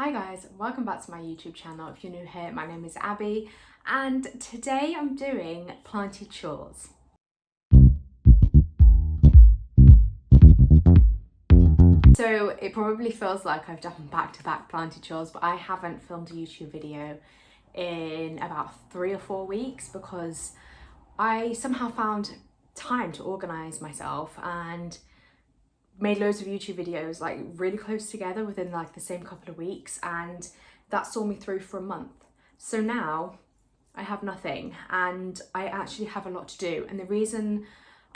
Hi guys, welcome back to my YouTube channel. If you're new here, my name is Abby and today I'm doing planty chores. So it probably feels like I've done back-to-back planty chores, but I haven't filmed a YouTube video in about 3 or 4 weeks because I somehow found time to organise myself and made loads of YouTube videos like really close together within like the same couple of weeks, and that saw me through for a month. So now I have nothing and I actually have a lot to do, and the reason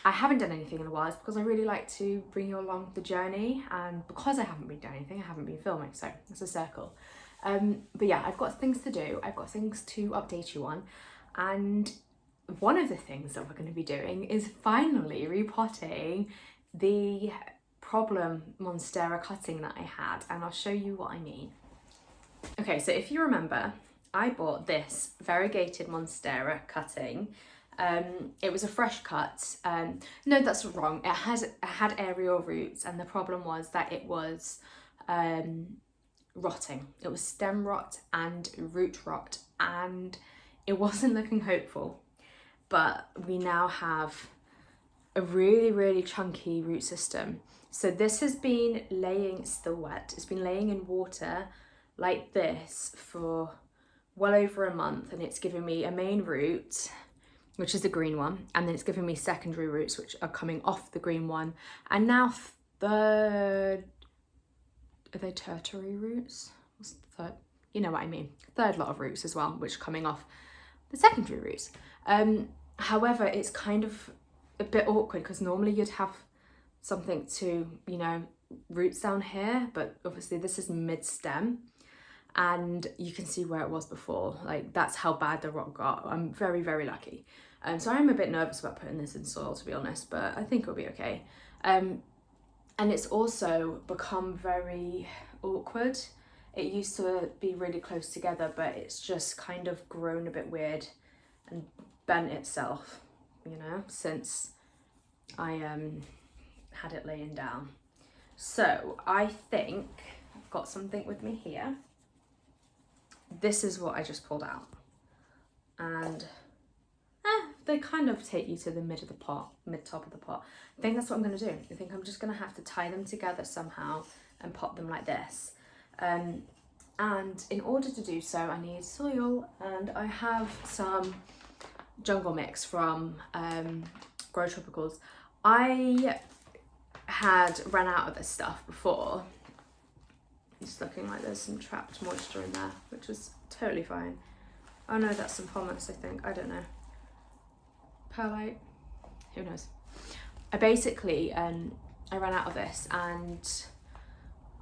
I haven't done anything in a while is because I really like to bring you along the journey, and because I haven't been doing anything, I haven't been filming, so it's a circle. But yeah, I've got things to do, I've got things to update you on, and one of the things that we're going to be doing is finally repotting the problem Monstera cutting that I had, and I'll show you what I mean. Okay, so if you remember, I bought this variegated Monstera cutting. It was a fresh cut. No, that's wrong. It had aerial roots, and the problem was that it was rotting. It was stem rot and root rot, and it wasn't looking hopeful. But we now have a really chunky root system. So this has been laying, it's still wet, it's been laying in water like this for well over a month, and it's given me a main root, which is the green one, and then it's giving me secondary roots which are coming off the green one, and now third, are they tertiary roots? What's the third? You know what I mean. Third lot of roots as well, which are coming off the secondary roots. However, it's kind of a bit awkward because normally you'd have something to, you know, roots down here, but obviously this is mid-stem and you can see where it was before. Like, that's how bad the rot got. I'm very lucky. So I'm a bit nervous about putting this in soil, to be honest, but I think it'll be okay. And it's also become very awkward. It used to be really close together, but it's just kind of grown a bit weird and bent itself, you know, since I had it laying down. So I think I've got something with me here. This is what I just pulled out, and they kind of take you to the mid top of the pot. I think that's what I'm going to do. I think I'm just going to have to tie them together somehow and pot them like this. And in order to do so, I need soil, and I have some jungle mix from Grow Tropicals. I had run out of this stuff before. It's looking like there's some trapped moisture in there, which is totally fine. Oh no, that's some pumice, I think. I don't know. Perlite? Who knows? I basically, I ran out of this, and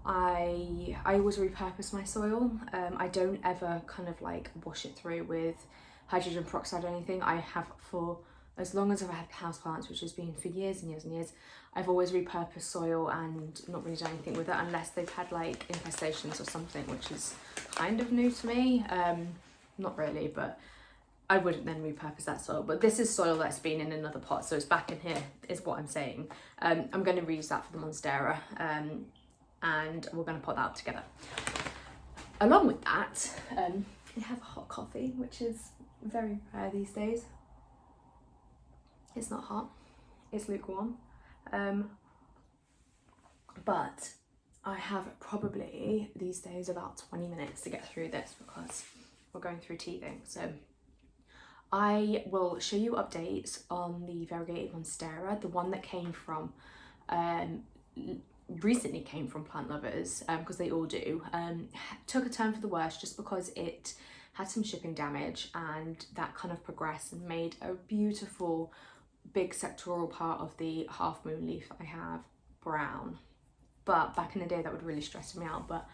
I always repurpose my soil. I don't ever kind of like wash it through with hydrogen peroxide or anything. I have for as long as I've had houseplants, which has been for years and years, I've always repurposed soil and not really done anything with it unless they've had like infestations or something, which is kind of new to me. Not really, but I wouldn't then repurpose that soil. But this is soil that's been in another pot, so it's back in here, is what I'm saying. I'm going to reuse that for the Monstera, and we're going to pot that up together. Along with that, I have a hot coffee, which is very rare these days. It's not hot, it's lukewarm. But I have probably these days about 20 minutes to get through this because we're going through teething. So I will show you updates on the variegated Monstera, the one that came from, recently came from Plant Lovers, because they all do. Took a turn for the worse just because it had some shipping damage, and that kind of progressed and made a beautiful big sectoral part of the half moon leaf that I have brown. But back in the day that would really stress me out, but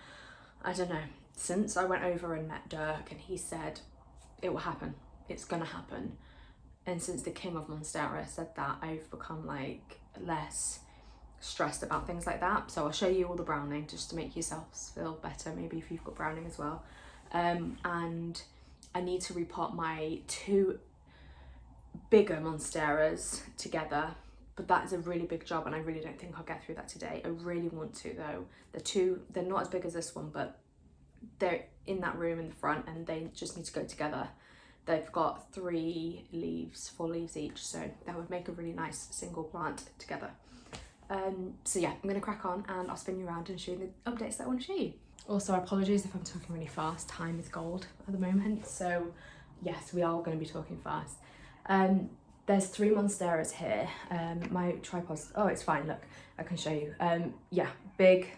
I don't know, since I went over and met Dirk and he said it will happen, it's gonna happen, and since the king of Monstera said that, I've become like less stressed about things like that. So I'll show you all the browning just to make yourselves feel better, maybe if you've got browning as well. And I need to repot my 2 bigger Monsteras together, but that is a really big job and I really don't think I'll get through that today. I really want to though. They're not as big as this one, but they're in that room in the front and they just need to go together. They've got 4 leaves each, so that would make a really nice single plant together. So yeah, I'm gonna crack on and I'll spin you around and show you the updates that I want to show you. Also, apologies if I'm talking really fast. Time is gold at the moment, so yes, we are going to be talking fast. There's 3 Monsteras here. My tripod's, oh, it's fine, look, I can show you. Yeah, big,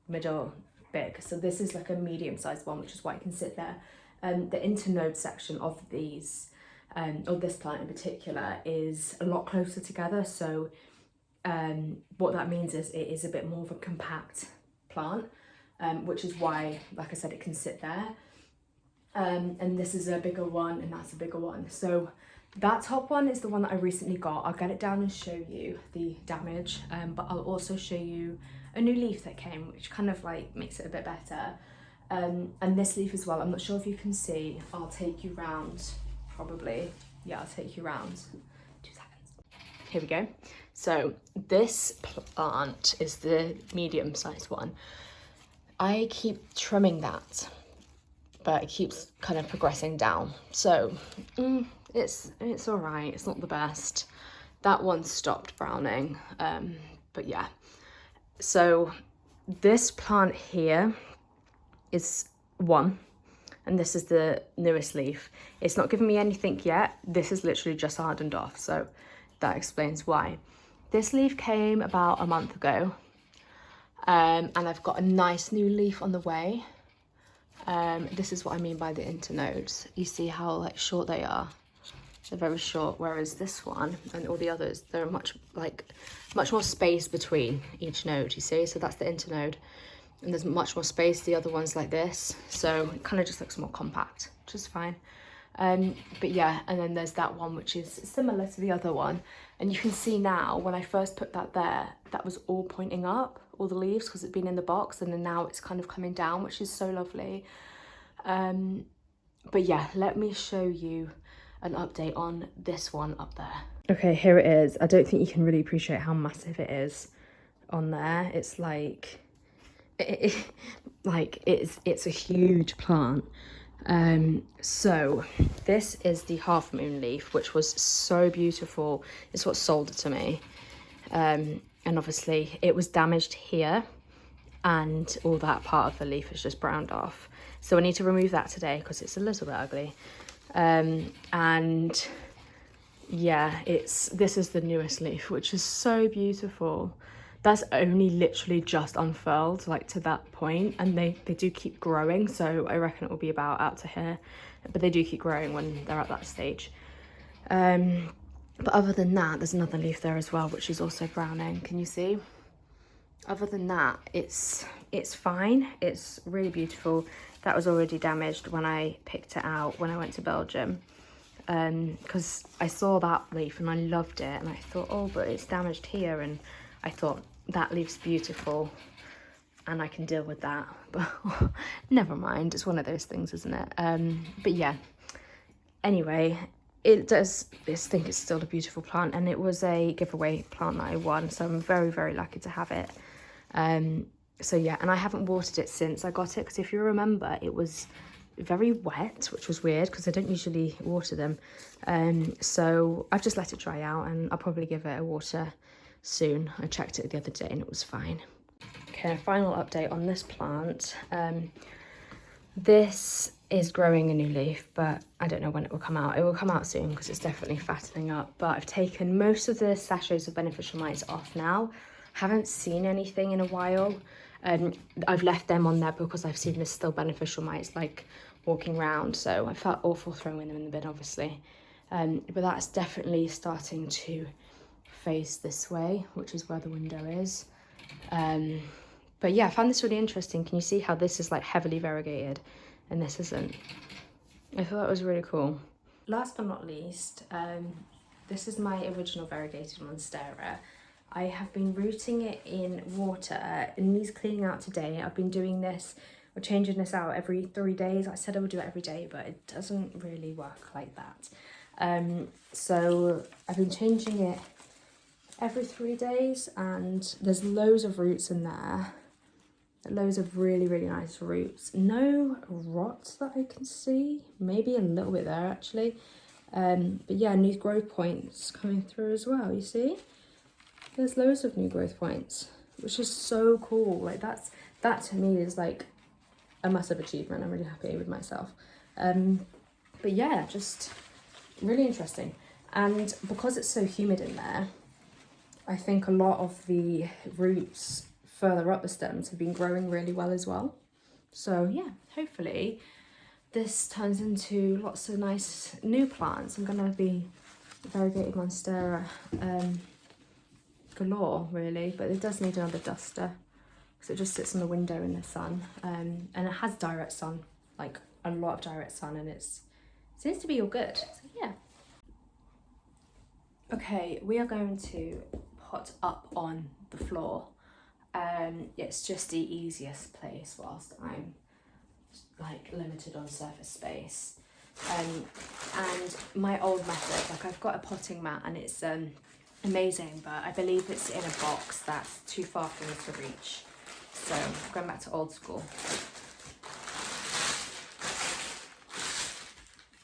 middle, big. So this is like a medium-sized one, which is why it can sit there. The internode section of these, or this plant in particular, is a lot closer together. So what that means is it is a bit more of a compact plant, which is why, like I said, it can sit there. And this is a bigger one and that's a bigger one. So that top one is the one that I recently got. I'll get it down and show you the damage, but I'll also show you a new leaf that came, which kind of like makes it a bit better. And this leaf as well, I'm not sure if you can see. I'll take you round, probably. Yeah, I'll take you round. 2 seconds. Here we go. So this plant is the medium-sized one. I keep trimming that, but it keeps kind of progressing down. So it's all right. It's not the best. That one stopped browning, but yeah. So this plant here is 1, and this is the newest leaf. It's not giving me anything yet. This is literally just hardened off, so that explains why. This leaf came about a month ago, and I've got a nice new leaf on the way. This is what I mean by the internodes. You see how like short they are? They're very short, whereas this one and all the others, there are much more space between each node, you see? So that's the internode, and there's much more space. The other one's like this, so it kind of just looks more compact, which is fine. But yeah, and then there's that one which is similar to the other one, and you can see now when I first put that there, that was all pointing up, all the leaves, because it's been in the box, and then now it's kind of coming down, which is so lovely. But yeah, let me show you an update on this one up there. Okay, here it is. I don't think you can really appreciate how massive it is on there. It's like it's a huge plant. So this is the half moon leaf, which was so beautiful. It's what sold it to me. And obviously it was damaged here, and all that part of the leaf is just browned off. So I need to remove that today because it's a little bit ugly. And yeah, this is the newest leaf, which is so beautiful. That's only literally just unfurled, like to that point, and they do keep growing, so I reckon it will be about out to here, but they do keep growing when they're at that stage. But other than that, there's another leaf there as well, which is also browning. Can you see? Other than that, it's fine. It's really beautiful. That was already damaged when I picked it out when I went to Belgium, because I saw that leaf and I loved it, and I thought, oh, but it's damaged here, and I thought that leaf's beautiful and I can deal with that, but never mind, it's one of those things, isn't it? But yeah, anyway, I think it's still a beautiful plant, and it was a giveaway plant that I won, so I'm very, very lucky to have it. So yeah, and I haven't watered it since I got it, because if you remember, it was very wet, which was weird because I don't usually water them. So I've just let it dry out, and I'll probably give it a water soon. I checked it the other day and it was fine. Okay, a final update on this plant. This is growing a new leaf, but I don't know when it will come out. It will come out soon because it's definitely fattening up, but I've taken most of the sachets of beneficial mites off now. Haven't seen anything in a while. I've left them on there because I've seen there's still beneficial mites like walking around, so I felt awful throwing them in the bin, obviously. But that's definitely starting to face this way, which is where the window is. But yeah, I found this really interesting. Can you see how this is like heavily variegated and this isn't? I thought that was really cool. Last but not least, this is my original variegated Monstera. I have been rooting it in water. It needs cleaning out today. I've been doing this, or changing this out every 3 days. I said I would do it every day, but it doesn't really work like that. So I've been changing it every 3 days, and there's loads of roots in there. Loads of really, really nice roots. No rot that I can see. Maybe a little bit there actually. But yeah, new growth points coming through as well, you see? There's loads of new growth points, which is so cool. Like that to me is like a massive achievement. I'm really happy with myself. But yeah, just really interesting. And because it's so humid in there, I think a lot of the roots further up the stems have been growing really well as well. So yeah, hopefully this turns into lots of nice new plants. I'm gonna be variegated Monstera galore really, but it does need another duster because it just sits in the window in the sun, and it has direct sun, like a lot of direct sun, and it seems to be all good. So yeah. Okay, we are going to pot up on the floor. It's just the easiest place whilst I'm like limited on surface space. And my old method, like I've got a potting mat and it's amazing, but I believe it's in a box that's too far for me to reach. So I'm going back to old school.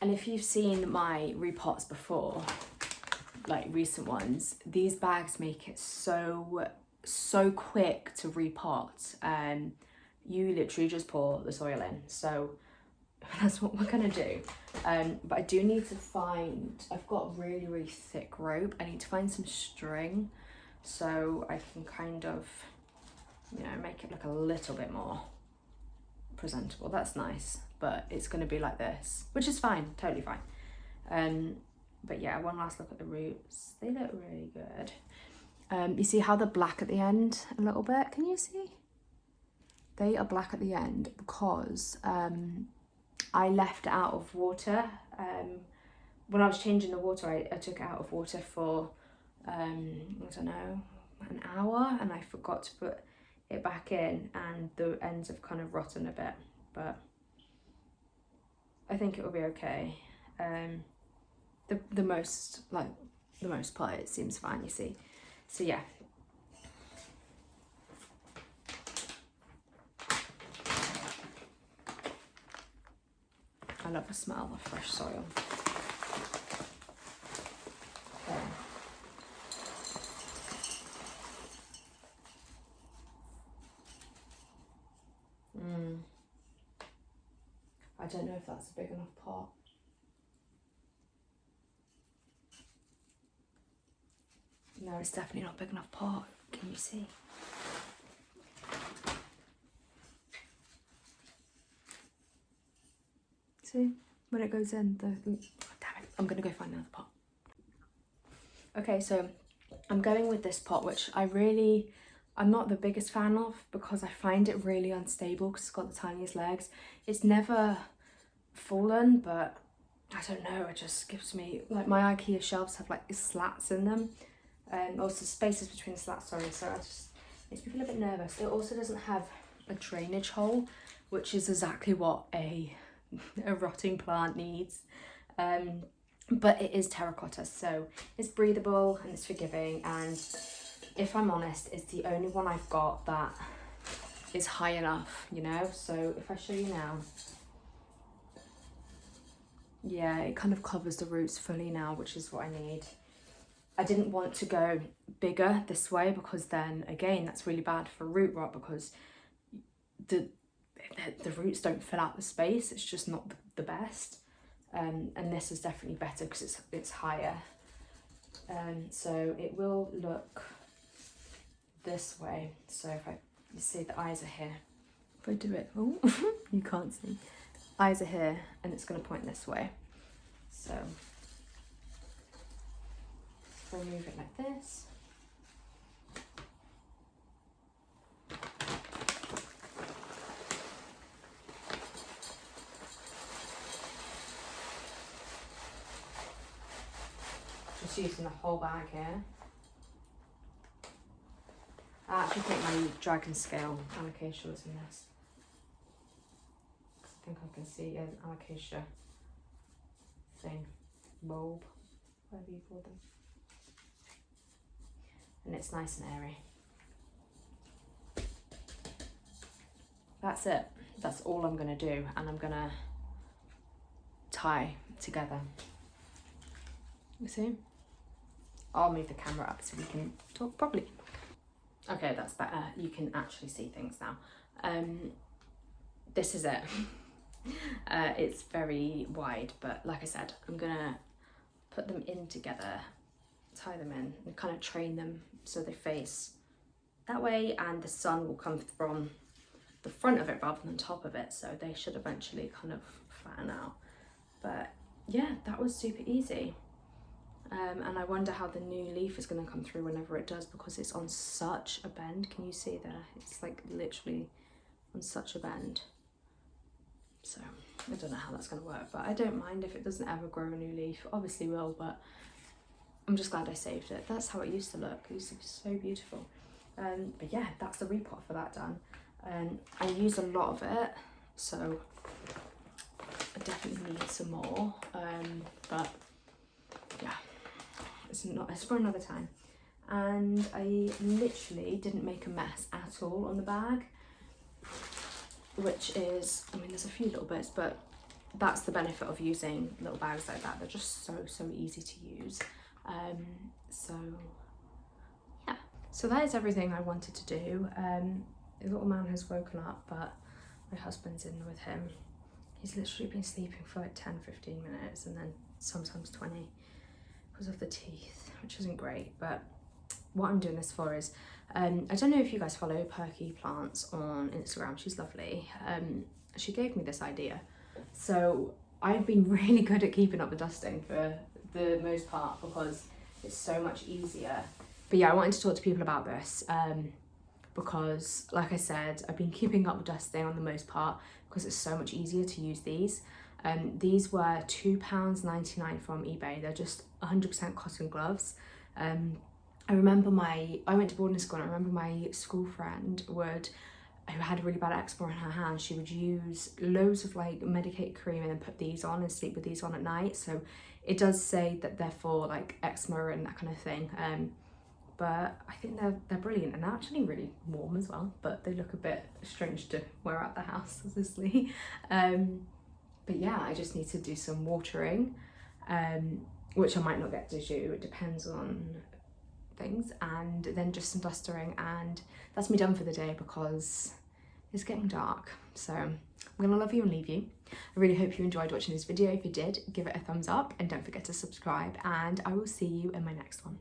And if you've seen my repots before, like recent ones, these bags make it so quick to repot, and you literally just pour the soil in. So that's what we're gonna do. But I do need to find, I've got really, really thick rope. I need to find some string so I can kind of, you know, make it look a little bit more presentable. That's nice, but it's gonna be like this, which is fine, totally fine. But yeah, one last look at the roots. They look really good. You see how they're black at the end a little bit? Can you see? They are black at the end because I left it out of water. When I was changing the water, I took it out of water for, I don't know, an hour, and I forgot to put it back in, and the ends have kind of rotten a bit, but I think it will be okay. The most part, it seems fine, you see. So yeah. I love the smell of fresh soil. Okay. I don't know if that's a big enough pot. No, it's definitely not a big enough pot. Can you see? See? When it goes in, oh, damn it. I'm gonna go find another pot. Okay, so I'm going with this pot, which I'm not the biggest fan of because I find it really unstable because it's got the tiniest legs. It's never fallen, but I don't know, it just gives me, like my IKEA shelves have like slats in them. Also spaces between the slats, sorry, so I just, makes me feel a bit nervous. It also doesn't have a drainage hole, which is exactly what a rotting plant needs. But it is terracotta, so it's breathable and it's forgiving, and if I'm honest, it's the only one I've got that is high enough, you know? So if I show you now, yeah, it kind of covers the roots fully now, which is what I need. I didn't want to go bigger this way because then again that's really bad for root rot because the roots don't fill out the space. It's just not the best. And this is definitely better because it's higher. So it will look this way. So if you see the eyes are here. If I do it, oh, you can't see. Eyes are here and it's going to point this way. So we'll move it like this. Just using the whole bag here. I actually think my dragon scale alocasia was in this. I think I can see an alocasia thing, bulb, whatever you call them. And it's nice and airy. that's it. That's all I'm gonna do, and I'm gonna tie together. You see? I'll move the camera up so we can talk properly. Okay, that's better. You can actually see things now. This is it. It's very wide, but like I said, I'm gonna put them in together, tie them in, and kind of train them so they face that way, and the sun will come from the front of it rather than top of it, so they should eventually kind of flatten out. But yeah, that was super easy. And I wonder how the new leaf is going to come through whenever it does, because it's on such a bend. Can you see there? It's like literally on such a bend. So I don't know how that's going to work, but I don't mind if it doesn't ever grow a new leaf. Obviously will, but I'm just glad I saved it. That's how it used to look. It used to be so beautiful. But yeah, that's the repot for that done. I use a lot of it, so I definitely need some more. But yeah, it's for another time. And I literally didn't make a mess at all on the bag, which is, I mean, there's a few little bits, but that's the benefit of using little bags like that. They're just so easy to use. So yeah, so that is everything I wanted to do. The little man has woken up, but my husband's in with him. He's literally been sleeping for like 10-15 minutes, and then sometimes 20 because of the teeth, which isn't great. But what I'm doing this for is, I don't know if you guys follow Perky Plants on Instagram. She's lovely. She gave me this idea. So I've been really good at keeping up the dusting for the most part because it's so much easier. But yeah, I wanted to talk to people about this because, like I said, I've been keeping up with dusting on the most part because it's so much easier to use these. These were £2.99 from eBay. They're just 100% cotton gloves. I remember I went to boarding school, and I remember my school friend who had really bad eczema in her hand, she would use loads of like medicated cream and then put these on and sleep with these on at night. So it does say that they're for like eczema and that kind of thing. But I think they're brilliant, and they're actually really warm as well, but they look a bit strange to wear out the house, obviously. But yeah, I just need to do some watering, which I might not get to do. It depends on things, and then just some dustering, and that's me done for the day because it's getting dark. So I'm gonna love you and leave you. I really hope you enjoyed watching this video. If you did, give it a thumbs up and don't forget to subscribe, and I will see you in my next one.